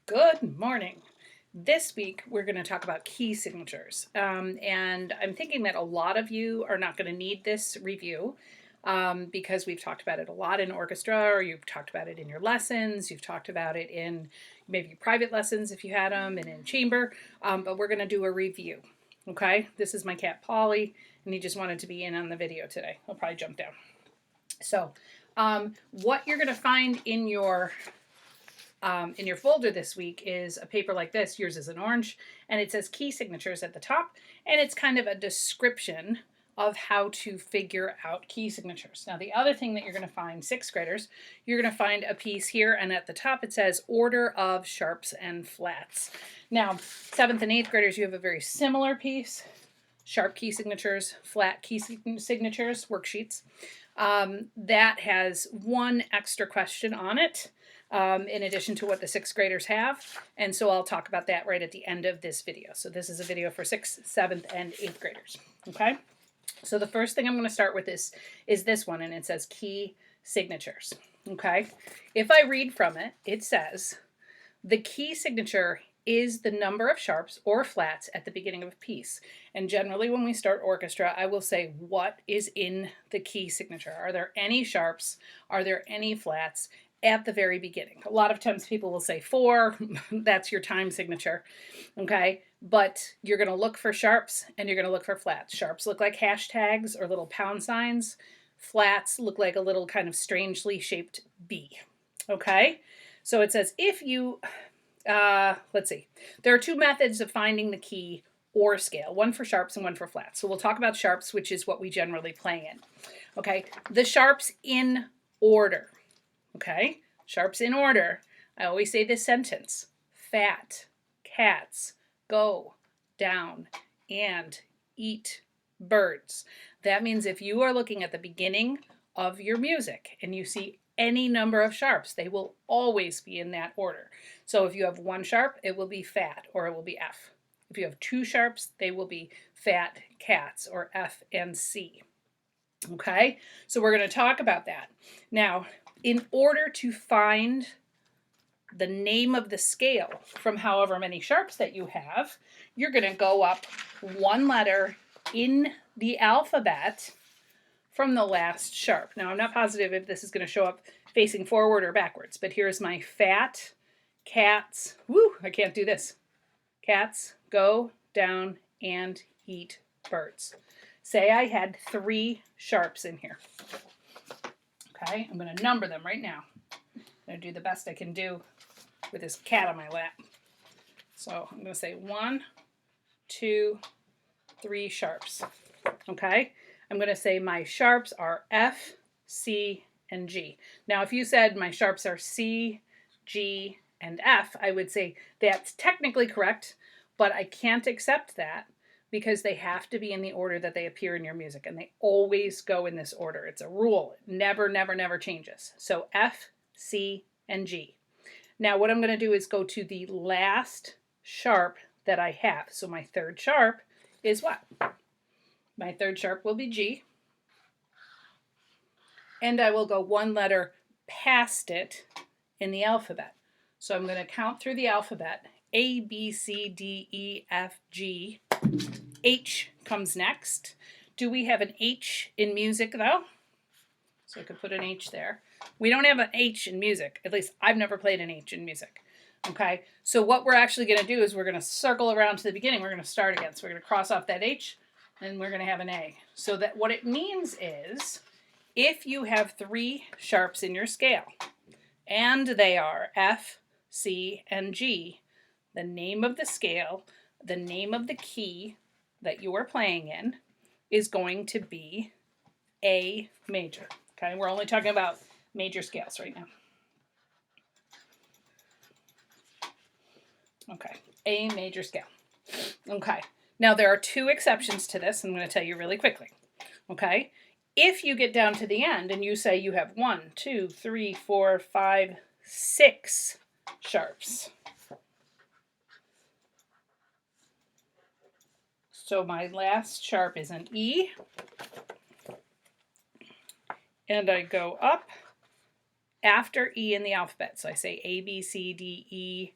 Good morning. This week, we're going to talk about key signatures. And I'm thinking that a lot of you are not going to need this review because we've talked about it a lot in orchestra, or you've talked about it in your lessons, you've talked about it in maybe private lessons if you had them, and in chamber. But we're going to do a review. Okay? This is my cat, Polly, and he just wanted to be in on the video today. He'll probably jump down. So, what you're going to find in your folder this week is a paper like this. Yours is an orange, and it says key signatures at the top, and it's kind of a description of how to figure out key signatures. Now, the other thing that you're going to find, sixth graders, you're going to find a piece here, and at the top it says order of sharps and flats. Now, seventh and eighth graders, you have a very similar piece, sharp key signatures, flat key signatures, worksheets. That has one extra question on it. In addition to what the sixth graders have. And so I'll talk about that right at the end of this video. So this is a video for sixth, seventh, and eighth graders. Okay. So the first thing I'm going to start with is this one, and it says key signatures. Okay. If I read from it, it says the key signature is the number of sharps or flats at the beginning of a piece. And generally when we start orchestra, I will say, what is in the key signature? Are there any sharps? Are there any flats at the very beginning? A lot of times people will say 4, that's your time signature, okay? But you're going to look for sharps and you're going to look for flats. Sharps look like hashtags or little pound signs. Flats look like a little kind of strangely shaped B, okay? So it says if you, let's see, there are 2 methods of finding the key or scale, one for sharps and one for flats. So we'll talk about sharps, which is what we generally play in, okay? The sharps in order. Okay, sharps in order. I always say this sentence: fat, cats, go, down, and eat birds. That means if you are looking at the beginning of your music and you see any number of sharps, they will always be in that order. So if you have 1 sharp, it will be fat, or it will be F. If you have 2 sharps, they will be fat, cats, or F and C. Okay, so we're going to talk about that. Now, in order to find the name of the scale from however many sharps that you have, you're going to go up 1 letter in the alphabet from the last sharp. Now, I'm not positive if this is going to show up facing forward or backwards, but here's my fat, cats, I can't do this. Cats, go, down, and eat birds. Say I had 3 sharps in here. Okay, I'm going to number them right now. I'm going to do the best I can do with this cat on my lap. So I'm going to say 1, 2, 3 sharps. Okay, I'm going to say my sharps are F, C, and G. Now, if you said my sharps are C, G, and F, I would say that's technically correct, but I can't accept that because they have to be in the order that they appear in your music, and they always go in this order. It's a rule. It never, never, never changes. So F, C, and G. Now what I'm going to do is go to the last sharp that I have. So my 3rd sharp is what? My 3rd sharp will be G. And I will go 1 letter past it in the alphabet. So I'm going to count through the alphabet. A, B, C, D, E, F, G. H comes next. Do we have an H in music though? So I could put an H there. We don't have an H in music. At least I've never played an H in music. Okay, so what we're actually going to do is we're going to circle around to the beginning. We're going to start again. So we're going to cross off that H and we're going to have an A. So that what it means is if you have 3 sharps in your scale and they are F, C, and G, the name of the scale, the name of the key that you are playing in is going to be A major. Okay, we're only talking about major scales right now. Okay, A major scale. Okay, now there are 2 exceptions to this. I'm going to tell you really quickly. Okay, if you get down to the end and you say you have 1, 2, 3, 4, 5, 6 sharps. So my last sharp is an E, and I go up after E in the alphabet. So I say A, B, C, D, E,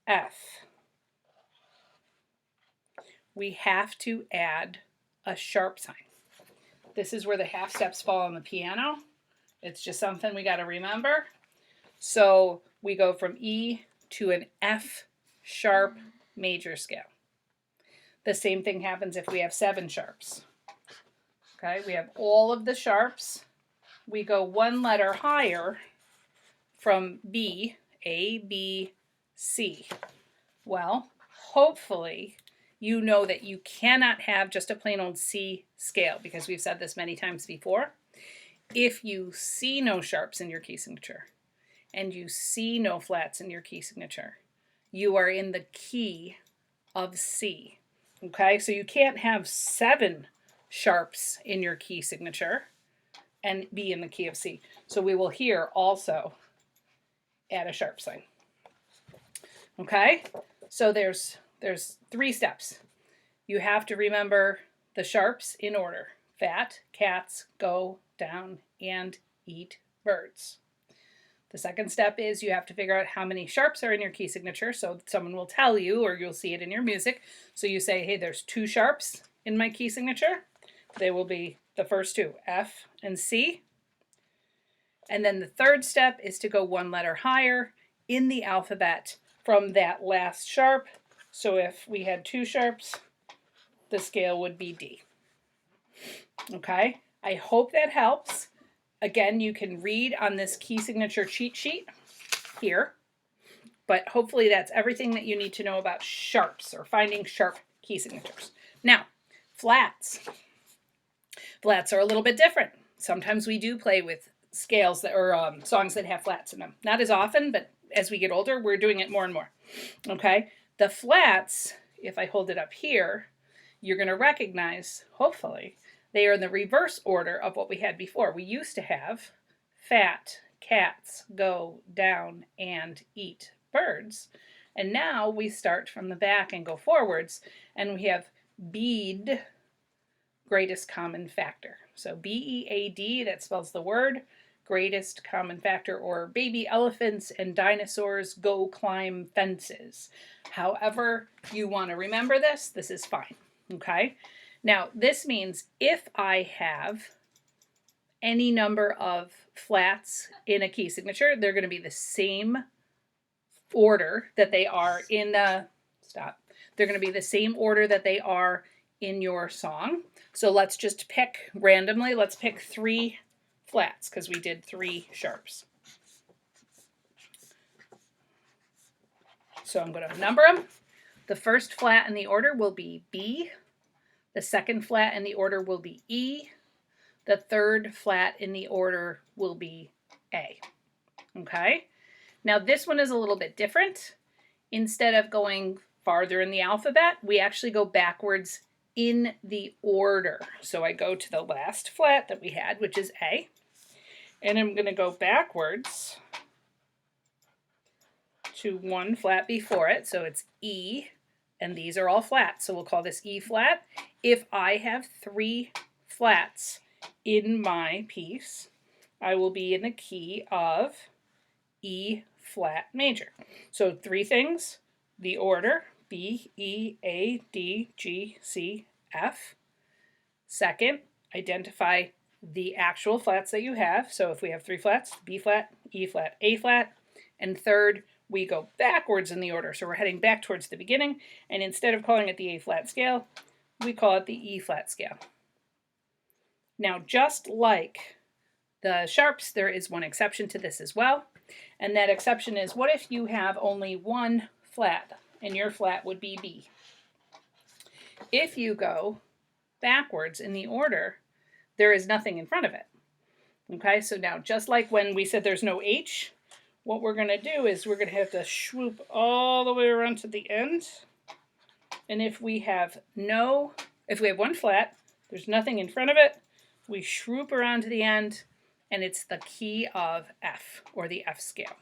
F, we have to add a sharp sign. This is where the half steps fall on the piano. It's just something we got to remember. So we go from E to an F sharp major scale. The same thing happens if we have 7 sharps. Okay, we have all of the sharps. We go one letter higher from B, A, B, C. Well, hopefully you know that you cannot have just a plain old C scale, because we've said this many times before. If you see no sharps in your key signature and you see no flats in your key signature, you are in the key of C. Okay, so you can't have 7 sharps in your key signature and be in the key of C. So we will here also add a sharp sign. Okay, so there's 3 steps. You have to remember the sharps in order: fat, cats, go, down, and eat birds. The second step is you have to figure out how many sharps are in your key signature. So someone will tell you, or you'll see it in your music. So you say, hey, there's 2 sharps in my key signature. They will be the first 2, F and C. And then the third step is to go one letter higher in the alphabet from that last sharp. So if we had 2 sharps, the scale would be D. Okay, I hope that helps. Again, you can read on this key signature cheat sheet here, but hopefully that's everything that you need to know about sharps, or finding sharp key signatures. Now, flats. Flats are a little bit different. Sometimes we do play with scales that, or songs that have flats in them. Not as often, but as we get older, we're doing it more and more. Okay, the flats, if I hold it up here, you're going to recognize, hopefully, they are in the reverse order of what we had before. We used to have fat, cats, go, down, and eat birds. And now we start from the back and go forwards, and we have bead, greatest common factor. So B-E-A-D, that spells the word, greatest common factor, or baby elephants and dinosaurs go climb fences. However you want to remember this, this is fine. Okay? Now, this means if I have any number of flats in a key signature, they're going to be the same order that they are in the, they're going to be the same order that they are in your song. So let's just pick randomly, let's pick 3 flats, because we did 3 sharps. So I'm going to number them. The first flat in the order will be B. The second flat in the order will be E. The third flat in the order will be A. Okay? Now this one is a little bit different. Instead of going farther in the alphabet, we actually go backwards in the order. So I go to the last flat that we had, which is A, and I'm going to go backwards to one flat before it. So it's E, and these are all flats. So we'll call this E flat. If I have 3 flats in my piece, I will be in the key of E flat major. So 3 things: the order, B, E, A, D, G, C, F. Second, identify the actual flats that you have. So if we have 3 flats, B flat, E flat, A flat. And third, we go backwards in the order. So we're heading back towards the beginning, and instead of calling it the A flat scale, we call it the E flat scale. Now, just like the sharps, there is one exception to this as well. And that exception is, what if you have only 1 flat, and your flat would be B? If you go backwards in the order, there is nothing in front of it. Okay, so now just like when we said there's no H, what we're going to do is we're going to have to swoop all the way around to the end. And if we have 1 flat, there's nothing in front of it, we swoop around to the end, and it's the key of F, or the F scale.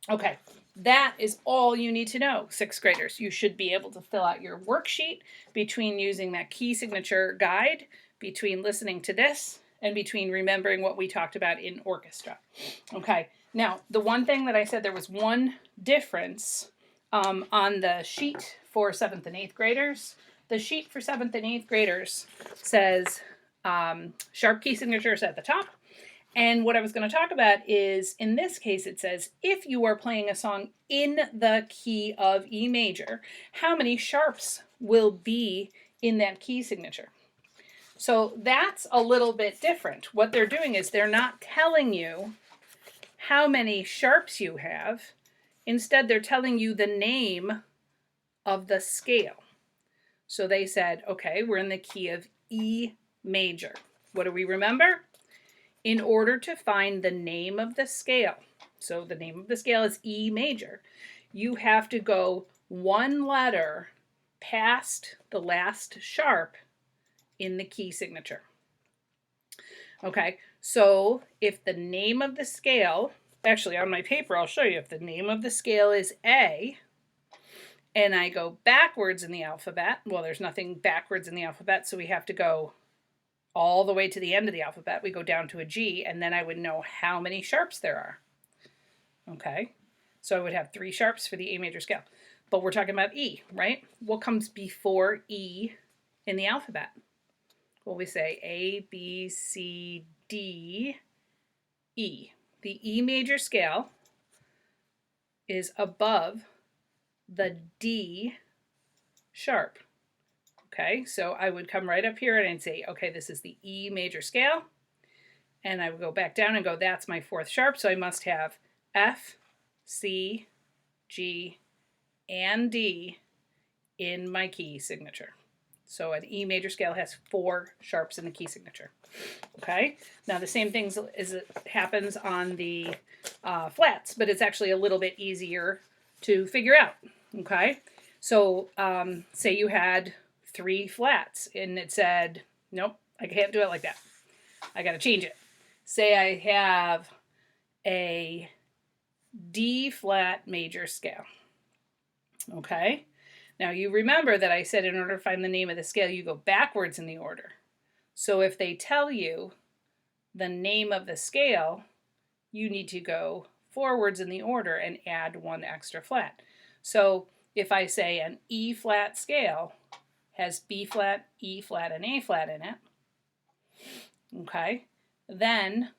Okay, that is all you need to know, 6th graders. You should be able to fill out your worksheet between using that key signature guide, between listening to this, and between remembering what we talked about in orchestra. Okay, Now, the one thing that I said there was one difference on the sheet for 7th and 8th graders. The sheet for 7th and 8th graders says sharp key signatures at the top. And what I was going to talk about is, in this case, it says, if you are playing a song in the key of E major, how many sharps will be in that key signature? So that's a little bit different. What they're doing is they're not telling you how many sharps you have. Instead, they're telling you the name of the scale. So they said, okay, we're in the key of E major. What do we remember? In order to find the name of the scale, so the name of the scale is E major, you have to go one letter past the last sharp in the key signature. Okay, so if the name of the scale, actually on my paper I'll show you, if the name of the scale is A, and I go backwards in the alphabet, well, there's nothing backwards in the alphabet, so we have to go all the way to the end of the alphabet. We go down to a G, and then I would know how many sharps there are. Okay, so I would have 3 sharps for the A major scale. But we're talking about E, right? What comes before E in the alphabet? Well, we say A, B, C, D, E. The E major scale is above the D sharp. Okay, so I would come right up here and I'd say, okay, this is the E major scale. And I would go back down and go, that's my 4th sharp, so I must have F, C, G, and D in my key signature. So an E major scale has 4 sharps in the key signature. Okay, now the same thing happens on the flats, but it's actually a little bit easier to figure out. Okay, so say you had 3 flats and it said, nope, I can't do it like that. I got to change it. Say I have a D flat major scale. Okay, now you remember that I said in order to find the name of the scale, you go backwards in the order. So if they tell you the name of the scale, you need to go forwards in the order and add 1 extra flat. So if I say an E flat scale has B flat, E flat, and A flat in it, okay, then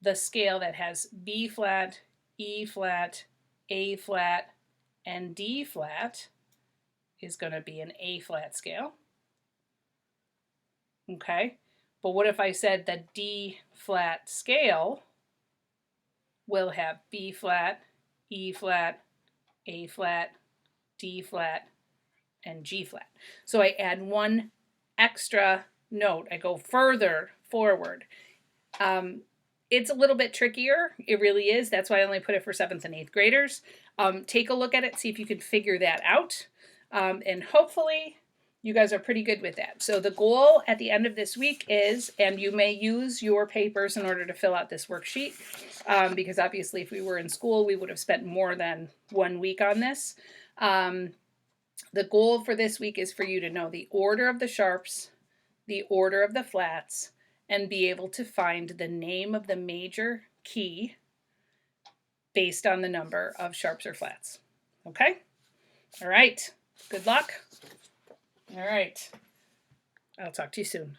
the scale that has B flat, E flat, A flat, and D flat is going to be an A flat scale. Okay, but what if I said the D flat scale will have B flat, E flat, A flat, D flat, and G flat. So I add 1 extra note. I go further forward. It's a little bit trickier. It really is. That's why I only put it for 7th and 8th graders. Take a look at it, see if you can figure that out. And hopefully you guys are pretty good with that. So the goal at the end of this week is, and you may use your papers in order to fill out this worksheet, because obviously if we were in school, we would have spent more than 1 week on this. The goal for this week is for you to know the order of the sharps, the order of the flats, and be able to find the name of the major key based on the number of sharps or flats. Okay? All right. Good luck. All right. I'll talk to you soon.